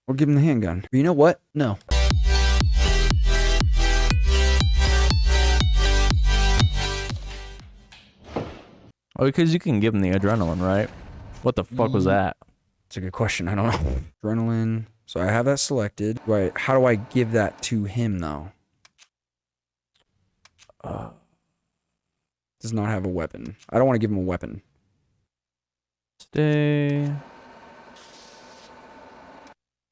Or give him the handgun. But you know what? No. Oh, because you can give him the adrenaline, right? What the fuck was that? It's a good question. I don't know. Adrenaline. So I have that selected. Right. How do I give that to him, though? Does not have a weapon. I don't want to give him a weapon. Stay.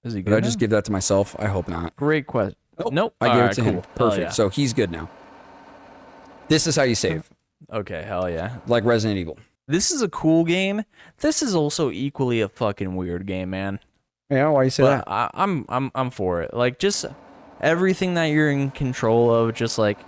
Is he good? Did I just give that to myself? I hope not. Great question. Nope. I gave it to him. Cool. Perfect. Yeah. So he's good now. This is how you save. Okay, hell yeah. Like Resident Evil. This is a cool game. This is also equally a fucking weird game, man. Yeah, why you say But that? I'm for it. Like, just everything that you're in control of, just like,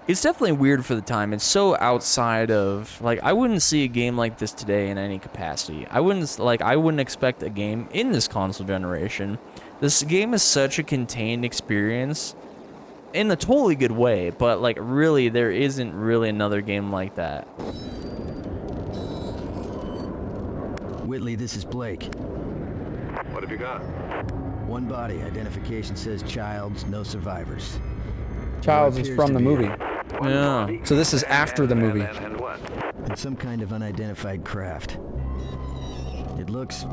it's definitely weird for the time. It's so outside of, like, I wouldn't see a game like this today in any capacity. I wouldn't expect a game in this console generation. This game is such a contained experience in a totally good way, but, like, really, there isn't really another game like that. Whitley, this is Blake. What have you got? One body. Identification says Childs, no survivors. Childs is appears from to the be movie. Yeah. So this is after the movie. And what? And some kind of unidentified craft. It looks,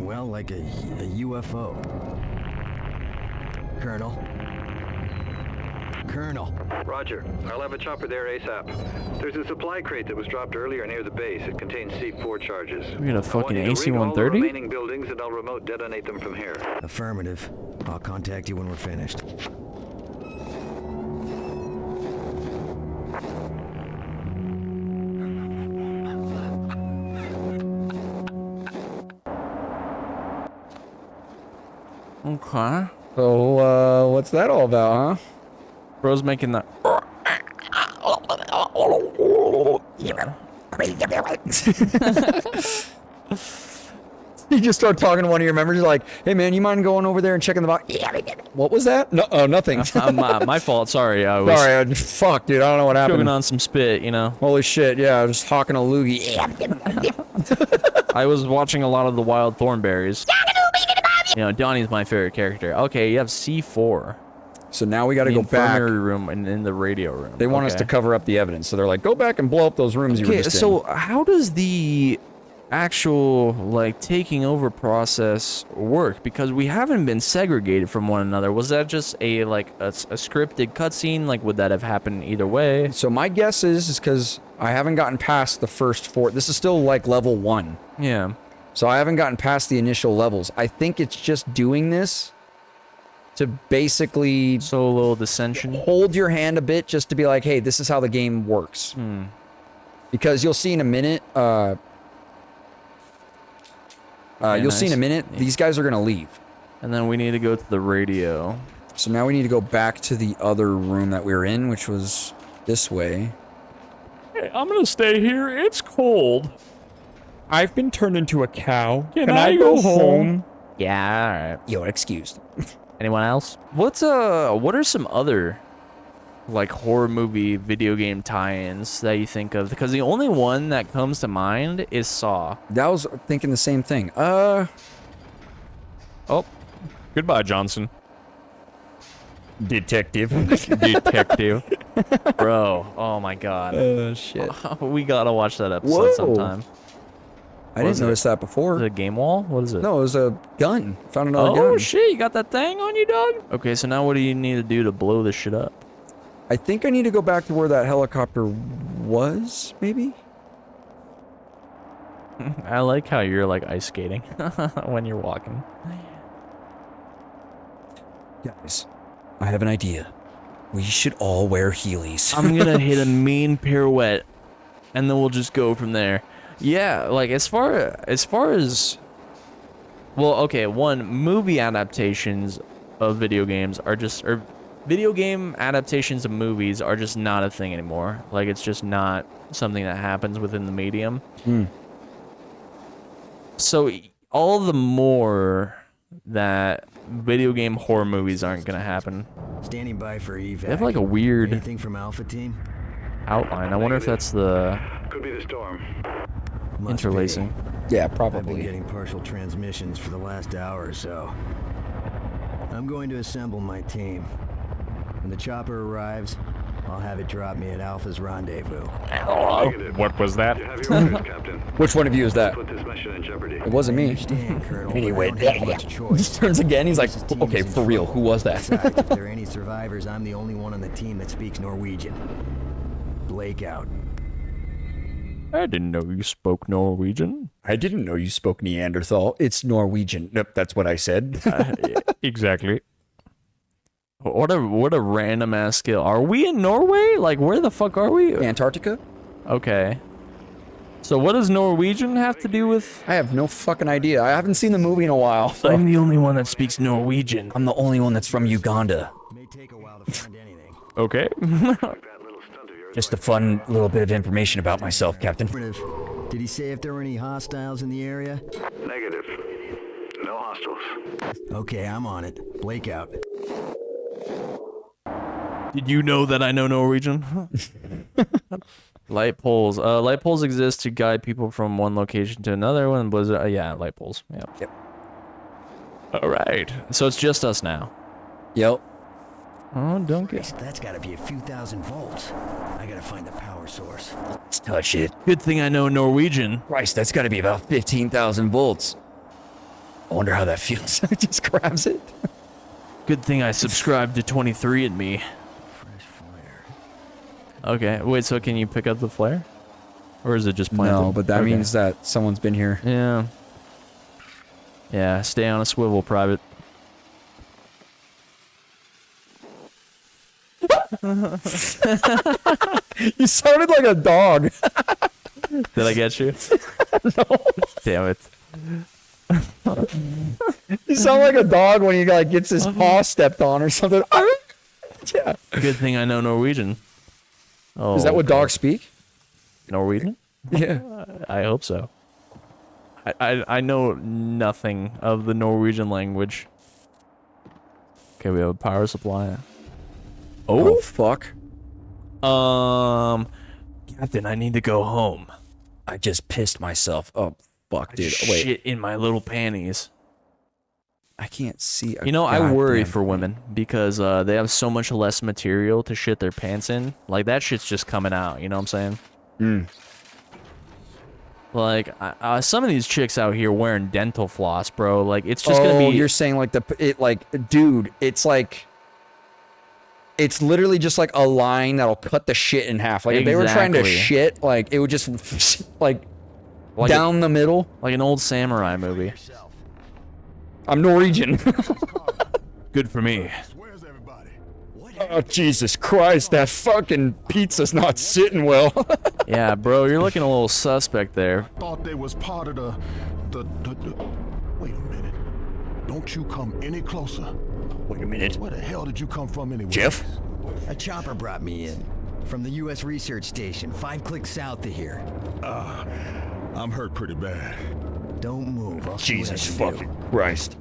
well, like a UFO. Colonel? Colonel. Roger. I'll have a chopper there ASAP. There's a supply crate that was dropped earlier near the base. It contains C4 charges. We got a fucking I want you to rig all the AC-130? remaining buildings and I'll remote detonate them from here. Affirmative. I'll contact you when we're finished. Okay. So, what's that all about, huh? Bro's making that. You just start talking to one of your members, you're like, hey man, you mind going over there and checking the box? What was that? No, nothing. My fault. Sorry. I was Sorry, fuck, dude, I don't know what choking happened. on some spit, you know. Holy shit, yeah, I was hawking a loogie. I was watching a lot of the Wild Thornberries. You know, Donnie's my favorite character. Okay, you have C4. So now we gotta The go back. infirmary room and in the radio room. They want us to cover up the evidence, so they're like, go back and blow up those rooms you were Okay, just so in. how does the actual, like, taking over process work? Because we haven't been segregated from one another. Was that just a, like, a scripted cutscene? Like, would that have happened either way? So my guess is because I haven't gotten past the first 4. This is still like level 1. Yeah. So I haven't gotten past the initial levels. I think it's just doing this to basically So a little dissension. hold your hand a bit, just to be like, hey, this is how the game works. Because you'll see in a minute, you'll see in a minute, these guys are gonna leave. And then we need to go to the radio. So now we need to go back to the other room that we were in, which was this way. Hey, I'm gonna stay here. It's cold. I've been turned into a cow. Can I go home? Yeah, alright. You're excused. Anyone else? What are some other, like, horror movie video game tie-ins that you think of? Because the only one that comes to mind is Saw. That was thinking the same thing. Oh. Goodbye, Johnson. Detective. Detective. Bro, oh my god. Oh, shit. We gotta watch that episode Whoa. sometime. I didn't notice that before. The game wall? What is it? No, it was a gun. Found another gun. Oh shit, you got that thing on you, dog? Okay, so now what do you need to do to blow this shit up? I think I need to go back to where that helicopter was, maybe? I like how you're like ice skating when you're walking. Guys, I have an idea. We should all wear Heelys. I'm gonna hit a mean pirouette, and then we'll just go from there. Yeah, like as far as, well, okay, one, movie adaptations of video games are just, or video game adaptations of movies are just not a thing anymore. Like, it's just not something that happens within the medium. So all the more that video game horror movies aren't gonna happen. Standing by for evac. They have like a weird Anything from Alpha Team? outline. I wonder if that's the... Could be the storm. Must Interlacing. Yeah, I've been probably. getting partial transmissions for the last hour or so. I'm going to assemble my team. When the chopper arrives, I'll have it drop me at Alpha's rendezvous. Negative. What was that? You have your orders, Captain. Which one of you is that? Put this mission in jeopardy. It wasn't me. Understand, Colonel, but Anyway, I don't have much he choice. turns again. He's like, This team okay, is in for real, trouble. who was that? Besides, if there are any survivors, I'm the only one on the team that speaks Norwegian. Blake out. I didn't know you spoke Norwegian. I didn't know you spoke Neanderthal. It's Norwegian. Nope, that's what I said. Exactly. What a random ass skill. Are we in Norway? Like, where the fuck are we? Antarctica? Okay. So what does Norwegian have to do with? I have no fucking idea. I haven't seen the movie in a while. So I'm the only one that speaks Norwegian. I'm the only one that's from Uganda. May take a while to find anything. Okay. That little stunt of yours. Just a fun little bit of information about myself, Captain. Did he say if there were any hostiles in the area? Negative. No hostiles. Okay, I'm on it. Blake out. Did you know that I know Norwegian? Light poles. Light poles exist to guide people from one location to another. When blizzard, yeah, light poles. Yep. All right. So it's just us now. Yep. Oh, don't get. That's gotta be a few thousand volts. I gotta find the power source. Let's touch it. Good thing I know Norwegian. Christ, that's got to be about 15,000 volts. I wonder how that feels. It just grabs it. Good thing I subscribed to 23andMe. Fresh flare. Okay. Wait. So can you pick up the flare, or is it just planted? No, but that Okay. means that someone's been here. Yeah. Yeah. Stay on a swivel, private. You sounded like a dog. Did I get you? No. Damn it. You sound like a dog when he like gets his paw stepped on or something. Yeah. Good thing I know Norwegian. Oh, Is that what okay. dogs speak? Norwegian? Yeah. I hope so. I know nothing of the Norwegian language. Okay, we have a power supply. Oh, fuck. Captain, I need to go home. I just pissed myself. Oh, fuck, dude. Wait. Shit in my little panties. I can't see. You know, I worry Goddamn. for women because they have so much less material to shit their pants in. Like, that shit's just coming out, you know what I'm saying? Like, some of these chicks out here wearing dental floss, bro. Like, it's just gonna be... You're saying like dude, it's like, it's literally just like a line that'll cut the shit in half. Like if they were trying to Exactly. shit, like it would just like Like down the middle. like an old samurai movie. I'm Norwegian. Good for me. Where's everybody? Oh, Jesus Christ, that fucking pizza's not sitting well. Yeah, bro, you're looking a little suspect there. Thought they was part of the. Wait a minute. Don't you come any closer. Wait a minute. Where the hell did you come from anyway? Jeff? A chopper brought me in. From the U.S. Research Station, 5 clicks south of here. I'm hurt pretty bad. Don't move. I'll see what I Jesus can do. fucking Christ.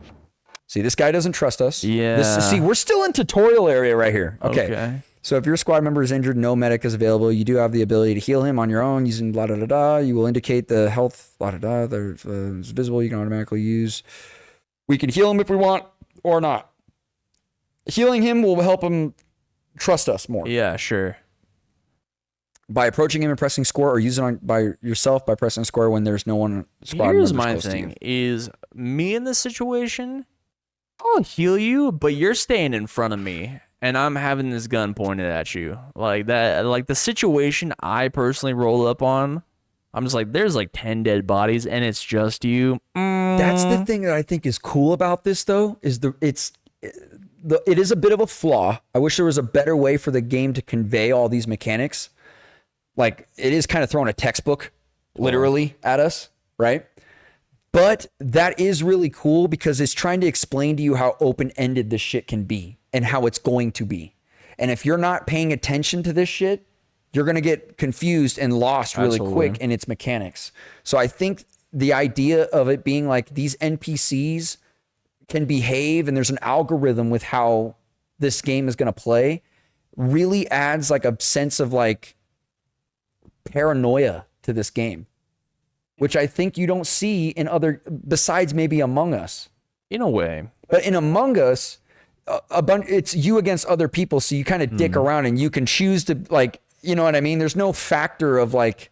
See, this guy doesn't trust us. Yeah. See, we're still in tutorial area right here. Okay. Okay. So if your squad member is injured, no medic is available. You do have the ability to heal him on your own using blah, blah, blah, blah. You will indicate the health, blah, blah, blah, that is visible. You can automatically use. We can heal him if we want or not. Healing him will help him trust us more. Yeah, sure. By approaching him and pressing square, or using it by yourself by pressing square when there's no one squad Here's members my close to thing: you. is me in this situation, I'll heal you, but you're staying in front of me, and I'm having this gun pointed at you. Like that, like the situation I personally roll up on. I'm just like, there's like 10 dead bodies, and it's just you. That's the thing that I think is cool about this, though, is it is a bit of a flaw. I wish there was a better way for the game to convey all these mechanics. Like, it is kind of throwing a textbook, literally, at us, right? But that is really cool because it's trying to explain to you how open-ended this shit can be and how it's going to be. And if you're not paying attention to this shit, you're going to get confused and lost really Absolutely. quick in its mechanics. So I think the idea of it being like these NPCs can behave and there's an algorithm with how this game is going to play really adds like a sense of like paranoia to this game. which I think you don't see in other, besides maybe Among Us. In a way. But in Among Us, it's you against other people, so you kind of dick around and you can choose to, like, you know what I mean? There's no factor of like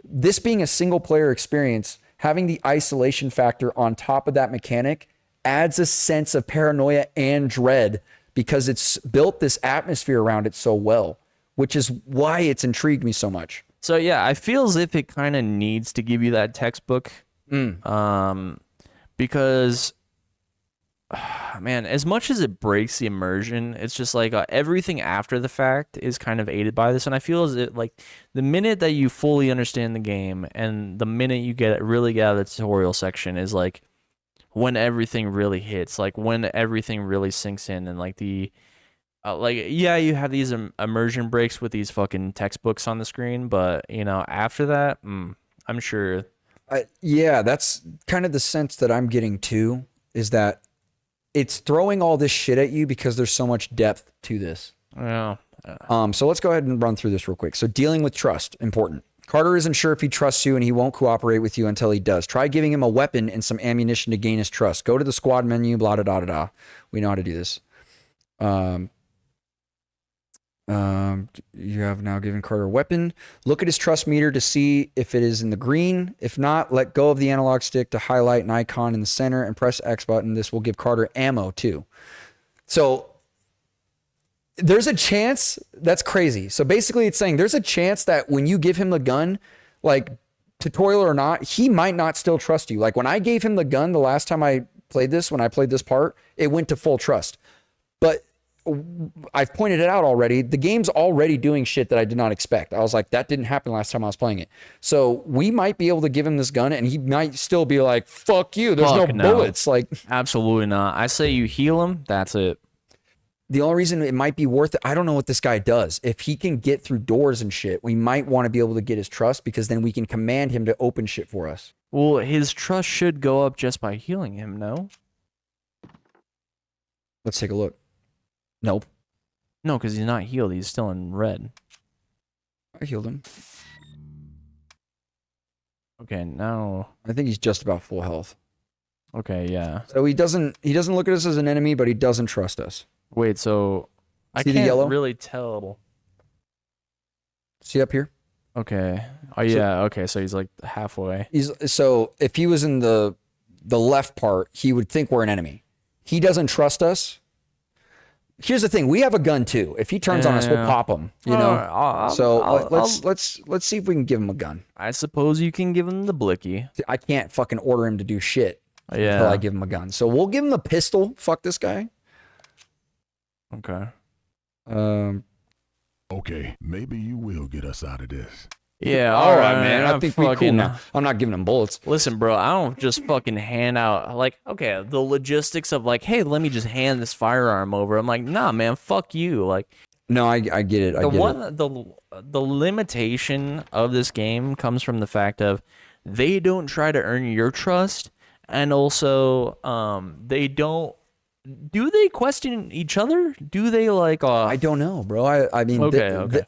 this being a single player experience, having the isolation factor on top of that mechanic adds a sense of paranoia and dread because it's built this atmosphere around it so well, which is why it's intrigued me so much. So yeah, I feel as if it kind of needs to give you that textbook, because, man, as much as it breaks the immersion, it's just like everything after the fact is kind of aided by this, and I feel as if like the minute that you fully understand the game and the minute you really get out of the tutorial section is like when everything really hits, like when everything really sinks in, and like the yeah, you have these immersion breaks with these fucking textbooks on the screen, but you know, after that, I'm sure. Yeah, that's kind of the sense that I'm getting too, is that it's throwing all this shit at you because there's so much depth to this. Yeah. So let's go ahead and run through this real quick. So dealing with trust, important. Carter isn't sure if he trusts you and he won't cooperate with you until he does. Try giving him a weapon and some ammunition to gain his trust. Go to the squad menu, blah, blah, blah, blah. We know how to do this. You have now given Carter a weapon. Look at his trust meter to see if it is in the green. If not, let go of the analog stick to highlight an icon in the center and press X button. This will give Carter ammo too. So there's a chance. That's crazy. So basically it's saying there's a chance that when you give him the gun, like tutorial or not, he might not still trust you. Like when I gave him the gun the last time I played this, when I played this part, it went to full trust. But I've pointed it out already. The game's already doing shit that I did not expect. I was like, that didn't happen last time I was playing it. So we might be able to give him this gun and he might still be like, fuck you. There's no bullets. Like, absolutely not. I say you heal him. That's it. The only reason it might be worth it, I don't know what this guy does. If he can get through doors and shit, we might want to be able to get his trust because then we can command him to open shit for us. Well, his trust should go up just by healing him, no? Let's take a look. Nope. No, because he's not healed. He's still in red. I healed him. Okay, now I think he's just about full health. Okay, yeah. So he doesn't look at us as an enemy, but he doesn't trust us. Wait, so I See the can't yellow? really tell. See up here? Okay. Oh yeah, okay, so he's like halfway. So if he was in the left part, he would think we're an enemy. He doesn't trust us. Here's the thing: we have a gun too. If he turns on us, we'll pop him. You know. Let's see if we can give him a gun. I suppose you can give him the blicky. I can't fucking order him to do shit Yeah. until I give him a gun. So we'll give him a pistol. Fuck this guy. Okay. Okay, maybe you will get us out of this. Yeah. All right, man. I think we're cool now. I'm not giving him bullets. Listen, bro, I don't just fucking hand out, like, okay, the logistics of, like, hey, let me just hand this firearm over. I'm like, nah, man, fuck you. Like, no, I get it. The limitation of this game comes from the fact of they don't try to earn your trust, and also they don't. Do they question each other? Do they like? I don't know, bro. I mean, okay.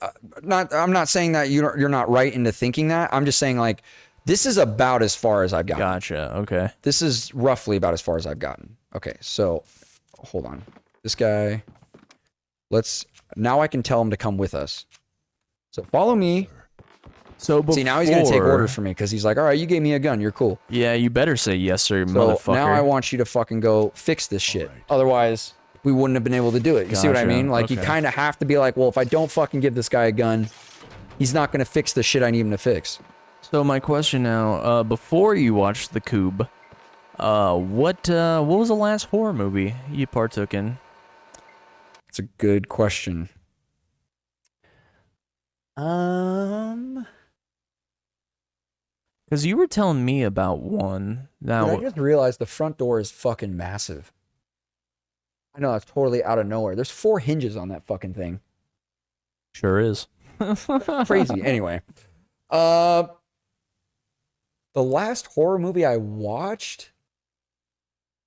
I'm not saying that you're not right into thinking that. I'm just saying like this is about as far as I've gotten. Gotcha. Okay. This is roughly about as far as I've gotten. Okay, so hold on. This guy. Now I can tell him to come with us. So follow me. So see, now he's gonna take orders from me because he's like, all right, you gave me a gun, you're cool. Yeah, you better say yes, sir, So motherfucker. now I want you to fucking go fix this shit. Otherwise, we wouldn't have been able to do it. You see what I Gotcha. mean? Like, you Okay. kind of have to be like, well, if I don't fucking give this guy a gun, he's not gonna fix the shit I need him to fix. So my question now, before you watched The Cube, what was the last horror movie you partook in? It's a good question. Because you were telling me about one. Now, I just realized the front door is fucking massive. I know, that's totally out of nowhere. There's 4 hinges on that fucking thing. sure is. Crazy. Anyway. The last horror movie I watched,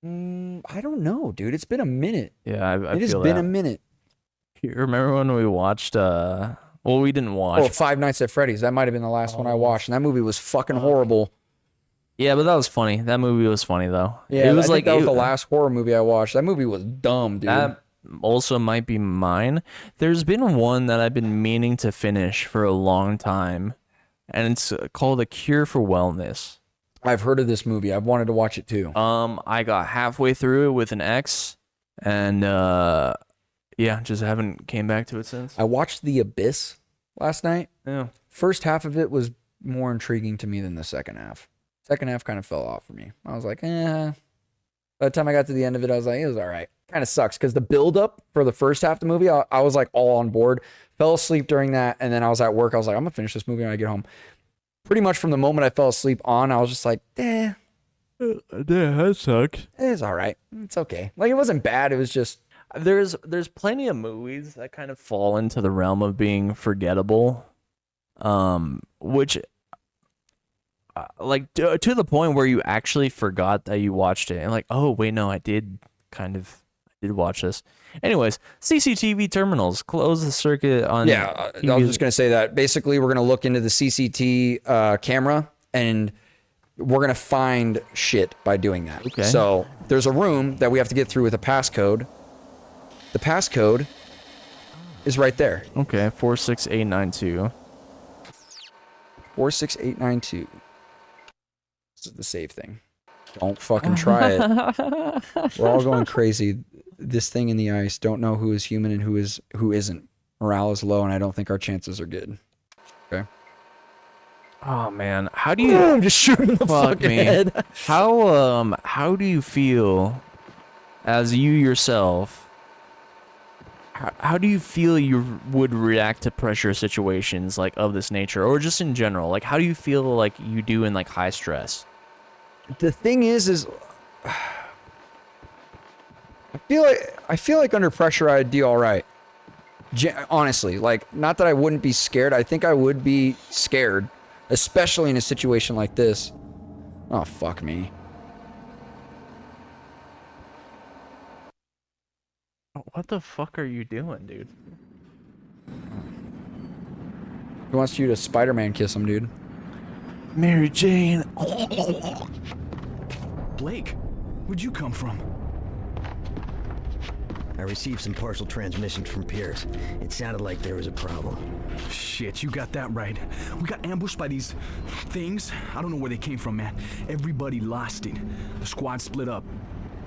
I don't know, dude. It's been a minute. Yeah, I It feel has that. been a minute. You remember when we watched, well, we didn't watch. Oh, Five Nights at Freddy's. That might have been the last one I watched. And that movie was fucking horrible. Yeah, but that was funny. That movie was funny though. Yeah, it was I think like that was the last horror movie I watched. That movie was dumb, dude. that also might be mine. There's been one that I've been meaning to finish for a long time, and it's called A Cure for Wellness. I've heard of this movie. I've wanted to watch it too. I got halfway through it with an ex, and yeah, just haven't came back to it since. I watched The Abyss last night. Yeah. First half of it was more intriguing to me than the second half. Second half kind of fell off for me. I was like, eh. By the time I got to the end of it, I was like, it was all right. Kind of sucks because the build-up for the first half of the movie, I was like all on board. Fell asleep during that, and then I was at work. I was like, I'm going to finish this movie when I get home. Pretty much from the moment I fell asleep on, I was just like, yeah, that sucks. it's all right. It's okay. Like, it wasn't bad. It was just... There's plenty of movies that kind of fall into the realm of being forgettable, which like to the point where you actually forgot that you watched it and like, oh wait, no, I did watch this. Anyways, CCTV terminals close the circuit on. Yeah, I was just gonna say that. Basically, we're gonna look into the CCT camera and we're gonna find shit by doing that. Okay. So there's a room that we have to get through with a passcode. The passcode is right there. Okay, 46892. 46892. This is the save thing. Don't fucking try it. We're all going crazy. This thing in the ice. Don't know who is human and who isn't. Morale is low, and I don't think our chances are good. Okay. Oh man, how do you I'm just shooting the fuck fucking me? head. How do you feel as you yourself? How do you feel you would react to pressure situations like of this nature, or just in general? Like, how do you feel like you do in like high stress? The thing is I feel like under pressure I'd do all right. Honestly, like, not that I wouldn't be scared. I think I would be scared, especially in a situation like this. Oh, fuck me. What the fuck are you doing, dude? He wants you to Spider-Man kiss him, dude. Mary Jane. Blake, where'd you come from? I received some partial transmissions from Pierce. It sounded like there was a problem. Shit, you got that right. We got ambushed by these things. I don't know where they came from, man. Everybody lost it. The squad split up.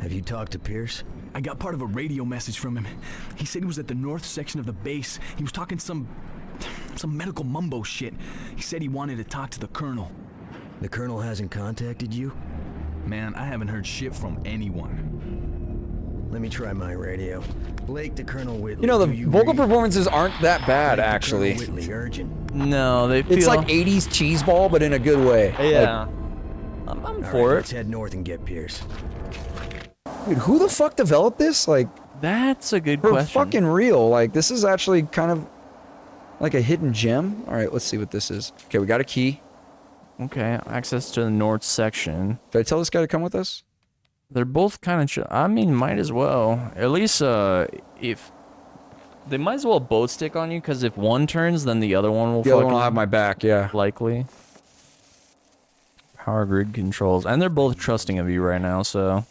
Have you talked to Pierce? I got part of a radio message from him. He said he was at the north section of the base. He was talking some medical mumbo shit. He said he wanted to talk to the colonel. The colonel hasn't contacted you? Man, I haven't heard shit from anyone. Let me try my radio. Blake to Colonel Whitley. You know, the do you vocal read? performances aren't that bad, Blake to actually. Colonel Whitley, urgent. No, they feel. It's like 80s cheeseball, but in a good way. Yeah. I'm All for right, it. let's head north and get Pierce. Dude, who the fuck developed this? Like, That's a good for question. fucking real. Like, this is actually kind of like a hidden gem. All right, let's see what this is. Okay, we got a key. Okay, access to the north section. Did I tell this guy to come with us? They're both kind of. I mean, might as well. At least, if they might as well both stick on you, because if one turns, then the other one will. The other one will have my back, yeah. Likely. Power grid controls, and they're both trusting of you right now. So.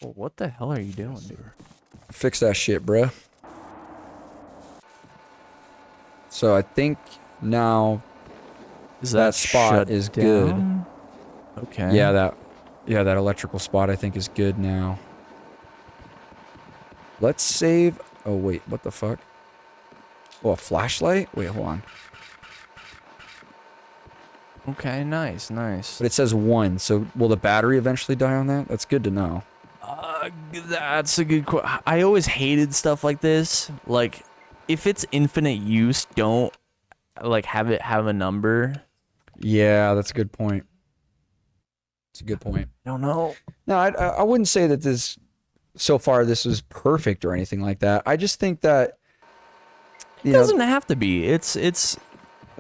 Well, what the hell are you doing, dude? Fix that shit, bruh. So I think now Is that spot shut is good. down? Okay. Yeah, that electrical spot I think is good now. Let's save. Oh wait, what the fuck? Oh, a flashlight? Wait, hold on. Okay, nice, nice. But it says 1, so will the battery eventually die on that? That's good to know. That's a good question. I always hated stuff like this. Like, if it's infinite use, don't like have it have a number. Yeah, that's a good point. It's a good point. I don't know. No, I wouldn't say that this, so far, this was perfect or anything like that. I just think that, It doesn't have to be. It's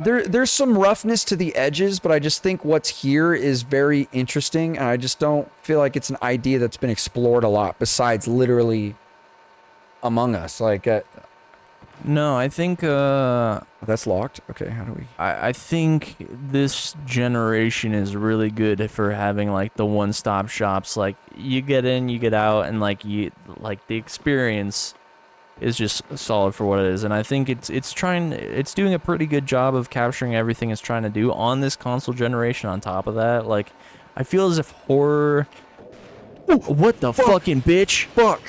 there's some roughness to the edges, but I just think what's here is very interesting, and I just don't feel like it's an idea that's been explored a lot besides literally Among Us. Like, No, I think That's locked. Okay, how do we? I think this generation is really good for having like the one-stop shops. Like you get in, you get out, and like the experience is just solid for what it is. And I think it's doing a pretty good job of capturing everything it's trying to do on this console generation. On top of that, like I feel as if horror. Ooh, what the fucking bitch? Fuck.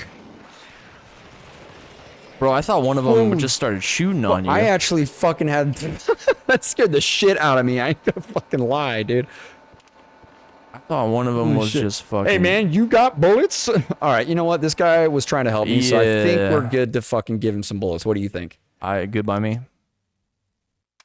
Bro, I thought one of them just started shooting on you. I actually fucking had that scared the shit out of me. I ain't gonna fucking lie, dude. I thought one of them Holy was shit. just fucking. Hey man, you got bullets? All right, you know what? This guy was trying to help me, so I think Yeah. we're good to fucking give him some bullets. What do you think? Good by me.